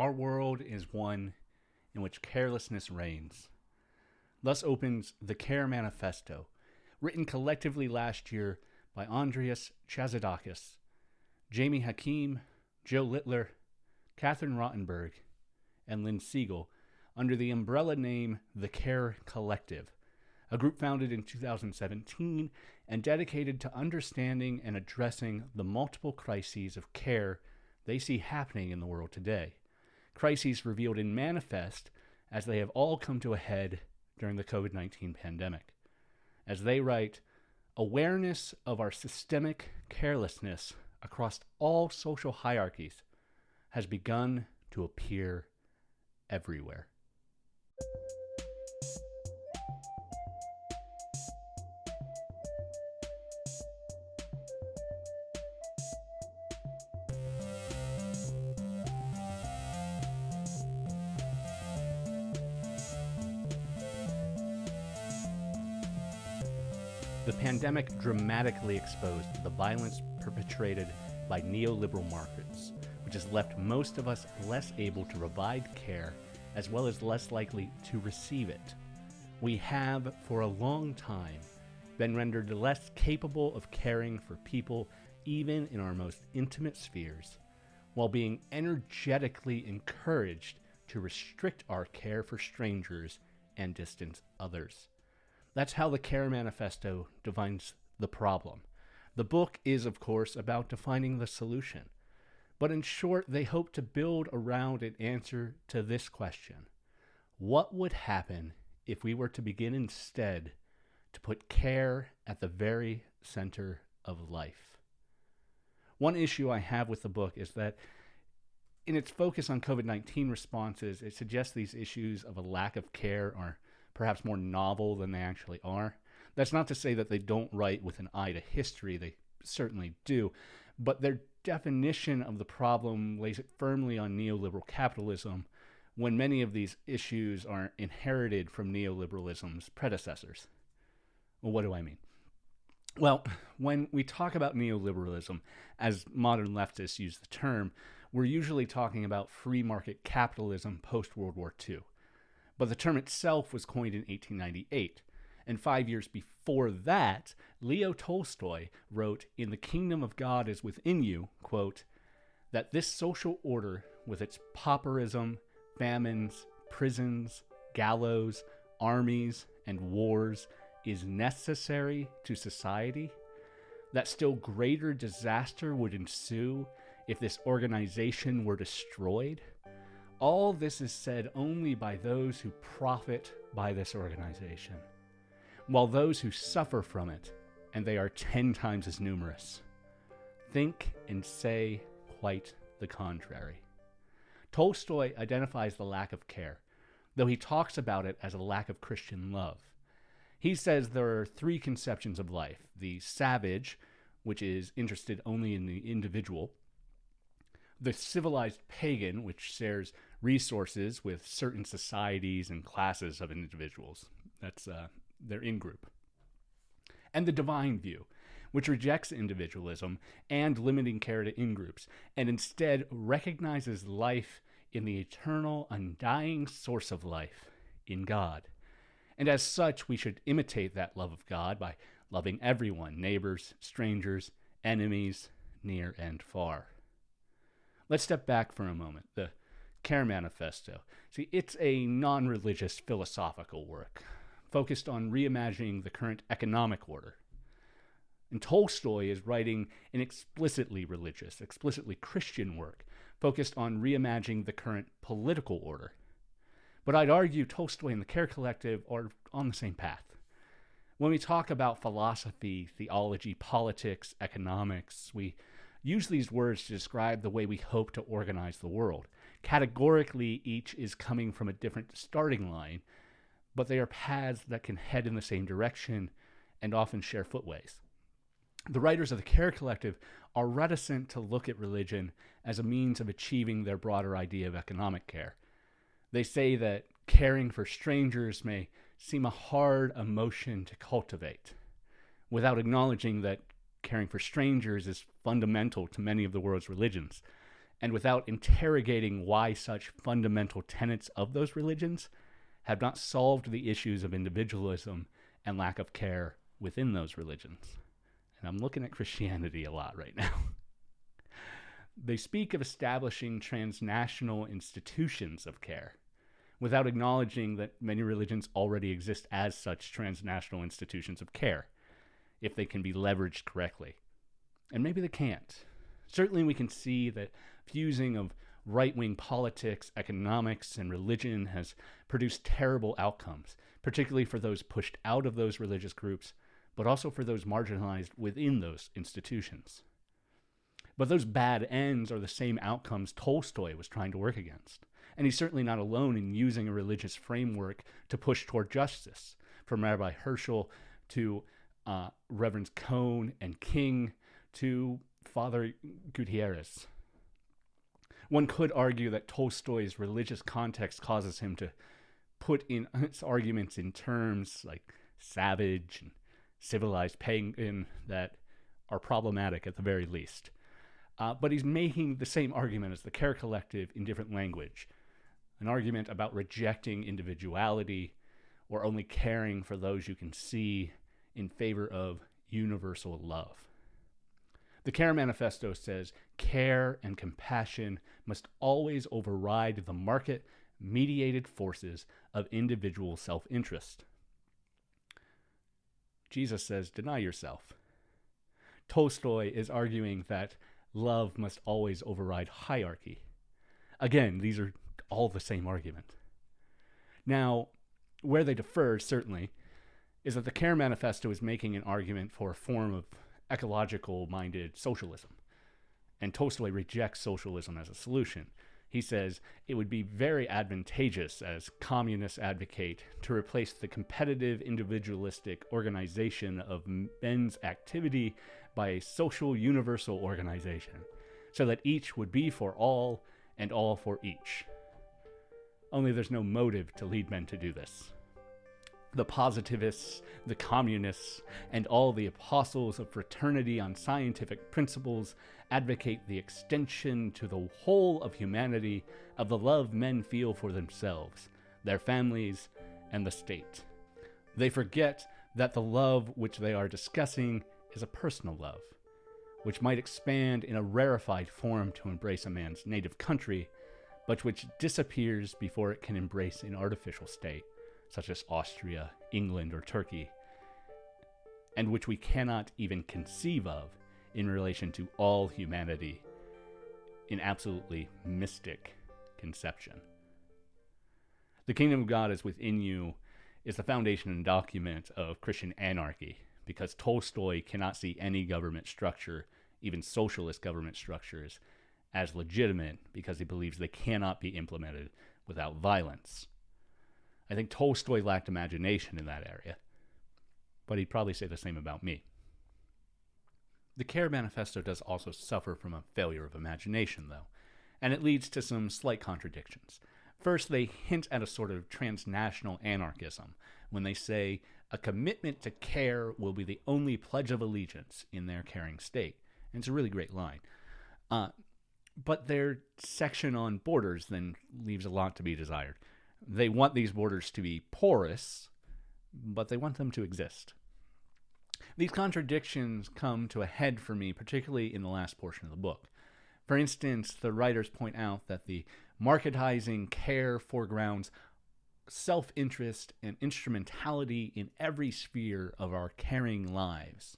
Our world is one in which carelessness reigns. Thus opens the Care Manifesto, written collectively last year by Andreas, Chatzidakis, Jamie Hakim, Joe Littler, Catherine Rottenberg, and Lynne Segal, under the umbrella name The Care Collective, a group founded in 2017 and dedicated to understanding and addressing the multiple crises of care they see happening in the world today. Crises revealed in Manifest as they have all come to a head during the COVID-19 pandemic. As they write, awareness of our systemic carelessness across all social hierarchies has begun to appear everywhere. The pandemic dramatically exposed the violence perpetrated by neoliberal markets, which has left most of us less able to provide care, as well as less likely to receive it. We have, for a long time, been rendered less capable of caring for people, even in our most intimate spheres, while being energetically encouraged to restrict our care for strangers and distance others. That's how the Care Manifesto defines the problem. The book is, of course, about defining the solution. But in short, they hope to build around an answer to this question. What would happen if we were to begin instead to put care at the very center of life? One issue I have with the book is that in its focus on COVID-19 responses, it suggests these issues of a lack of care are perhaps more novel than they actually are. That's not to say that they don't write with an eye to history. They certainly do. But their definition of the problem lays it firmly on neoliberal capitalism, when many of these issues are inherited from neoliberalism's predecessors. Well, what do I mean? Well, when we talk about neoliberalism, as modern leftists use the term, we're usually talking about free market capitalism post-World War II. But the term itself was coined in 1898. And 5 years before that, Leo Tolstoy wrote, "In the kingdom of God is within you," quote, "that this social order with its pauperism, famines, prisons, gallows, armies, and wars is necessary to society, that still greater disaster would ensue if this organization were destroyed. All this is said only by those who profit by this organization, while those who suffer from it, and they are 10 times as numerous, think and say quite the contrary." Tolstoy identifies the lack of care, though he talks about it as a lack of Christian love. He says there are 3 conceptions of life: the savage, which is interested only in the individual; the civilized pagan, which shares resources with certain societies and classes of individuals. That's their in-group. And the divine view, which rejects individualism and limiting care to in-groups, and instead recognizes life in the eternal, undying source of life, in God. And as such, we should imitate that love of God by loving everyone, neighbors, strangers, enemies, near and far. Let's step back for a moment. The Care Manifesto. See, it's a non-religious philosophical work focused on reimagining the current economic order. And Tolstoy is writing an explicitly religious, explicitly Christian work focused on reimagining the current political order. But I'd argue Tolstoy and the Care Collective are on the same path. When we talk about philosophy, theology, politics, economics, we use these words to describe the way we hope to organize the world. Categorically, each is coming from a different starting line, but they are paths that can head in the same direction and often share footways. The writers of the Care Collective are reticent to look at religion as a means of achieving their broader idea of economic care. They say that caring for strangers may seem a hard emotion to cultivate, without acknowledging that caring for strangers is fundamental to many of the world's religions, and without interrogating why such fundamental tenets of those religions have not solved the issues of individualism and lack of care within those religions. And I'm looking at Christianity a lot right now. They speak of establishing transnational institutions of care, without acknowledging that many religions already exist as such transnational institutions of care, if they can be leveraged correctly. And maybe they can't. Certainly we can see that fusing of right-wing politics, economics, and religion has produced terrible outcomes, particularly for those pushed out of those religious groups, but also for those marginalized within those institutions. But those bad ends are the same outcomes Tolstoy was trying to work against. And he's certainly not alone in using a religious framework to push toward justice, from Rabbi Herschel to Reverends Cohn and King to Father Gutierrez. One could argue that Tolstoy's religious context causes him to put in his arguments in terms like savage and civilized pagan that are problematic at the very least. But he's making the same argument as the Care Collective in different language. An argument about rejecting individuality or only caring for those you can see in favor of universal love. The Care Manifesto says care and compassion must always override the market-mediated forces of individual self-interest. Jesus says, deny yourself. Tolstoy is arguing that love must always override hierarchy. Again, these are all the same argument. Now, where they differ, certainly, is that the Care Manifesto is making an argument for a form of ecological-minded socialism, and Tolstoy rejects socialism as a solution. He says it would be very advantageous, as communists advocate, to replace the competitive individualistic organization of men's activity by a social universal organization, so that each would be for all and all for each. Only there's no motive to lead men to do this. The positivists, the communists, and all the apostles of fraternity on scientific principles advocate the extension to the whole of humanity of the love men feel for themselves, their families, and the state. They forget that the love which they are discussing is a personal love, which might expand in a rarefied form to embrace a man's native country, but which disappears before it can embrace an artificial state, such as Austria, England, or Turkey, and which we cannot even conceive of in relation to all humanity in absolutely mystic conception. The kingdom of God is within you is the foundation and document of Christian anarchy, because Tolstoy cannot see any government structure, even socialist government structures, as legitimate because he believes they cannot be implemented without violence. I think Tolstoy lacked imagination in that area, but he'd probably say the same about me. The Care Manifesto does also suffer from a failure of imagination, though, and it leads to some slight contradictions. First, they hint at a sort of transnational anarchism when they say a commitment to care will be the only pledge of allegiance in their caring state. And it's a really great line. But their section on borders then leaves a lot to be desired. They want these borders to be porous, but they want them to exist. These contradictions come to a head for me, particularly in the last portion of the book. For instance, the writers point out that the marketizing care foregrounds self-interest and instrumentality in every sphere of our caring lives.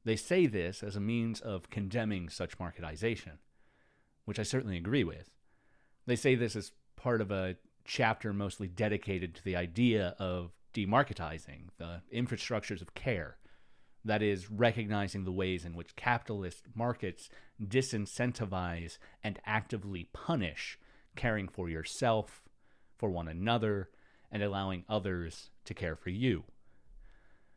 They say this as a means of condemning such marketization, which I certainly agree with. They say this as part of a chapter mostly dedicated to the idea of demarketizing the infrastructures of care. That is, recognizing the ways in which capitalist markets disincentivize and actively punish caring for yourself, for one another, and allowing others to care for you.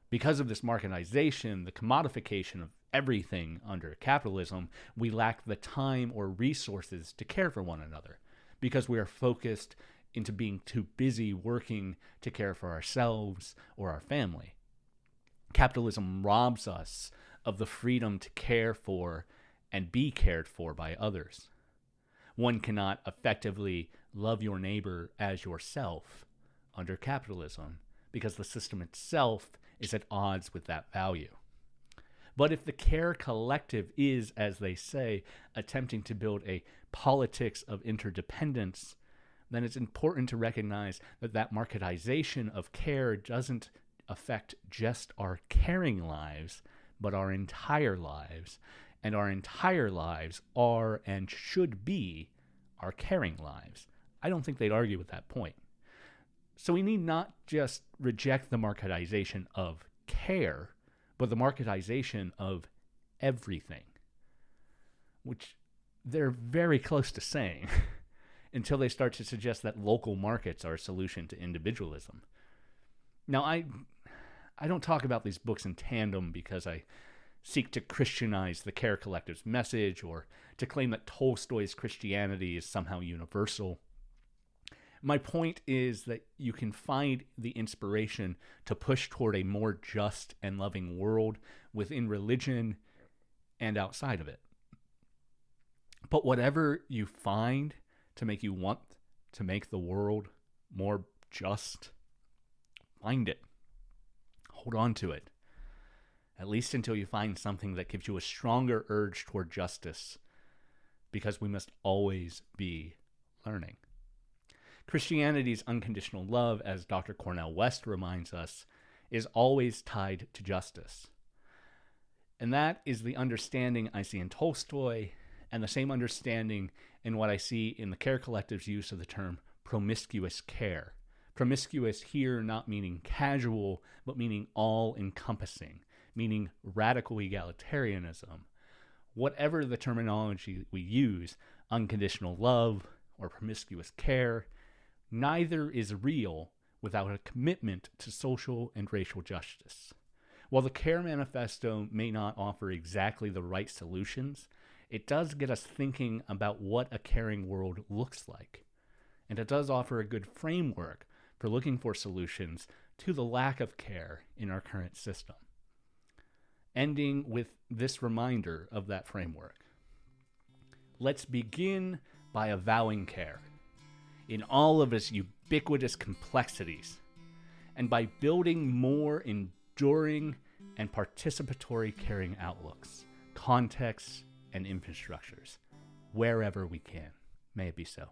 Because of this marketization, the commodification of everything under capitalism, we lack the time or resources to care for one another, because we are focused into being too busy working to care for ourselves or our family. Capitalism robs us of the freedom to care for and be cared for by others. One cannot effectively love your neighbor as yourself under capitalism because the system itself is at odds with that value. But if the Care Collective is, as they say, attempting to build a politics of interdependence, then it's important to recognize that that marketization of care doesn't affect just our caring lives, but our entire lives. And our entire lives are and should be our caring lives. I don't think they'd argue with that point. So we need not just reject the marketization of care, but the marketization of everything, which they're very close to saying until they start to suggest that local markets are a solution to individualism. Now, I don't talk about these books in tandem because I seek to Christianize the Care Collective's message or to claim that Tolstoy's Christianity is somehow universal. My point is that you can find the inspiration to push toward a more just and loving world within religion and outside of it. But whatever you find to make you want to make the world more just, find it. Hold on to it. At least until you find something that gives you a stronger urge toward justice, because we must always be learning. Christianity's unconditional love, as Dr. Cornel West reminds us, is always tied to justice. And that is the understanding I see in Tolstoy, and the same understanding in what I see in the Care Collective's use of the term promiscuous care. Promiscuous here not meaning casual, but meaning all-encompassing, meaning radical egalitarianism. Whatever the terminology we use, unconditional love or promiscuous care, neither is real without a commitment to social and racial justice. While the Care Manifesto may not offer exactly the right solutions, it does get us thinking about what a caring world looks like. And it does offer a good framework for looking for solutions to the lack of care in our current system. Ending with this reminder of that framework. Let's begin by avowing care in all of its ubiquitous complexities, and by building more enduring and participatory caring outlooks, contexts, and infrastructures, wherever we can. May it be so.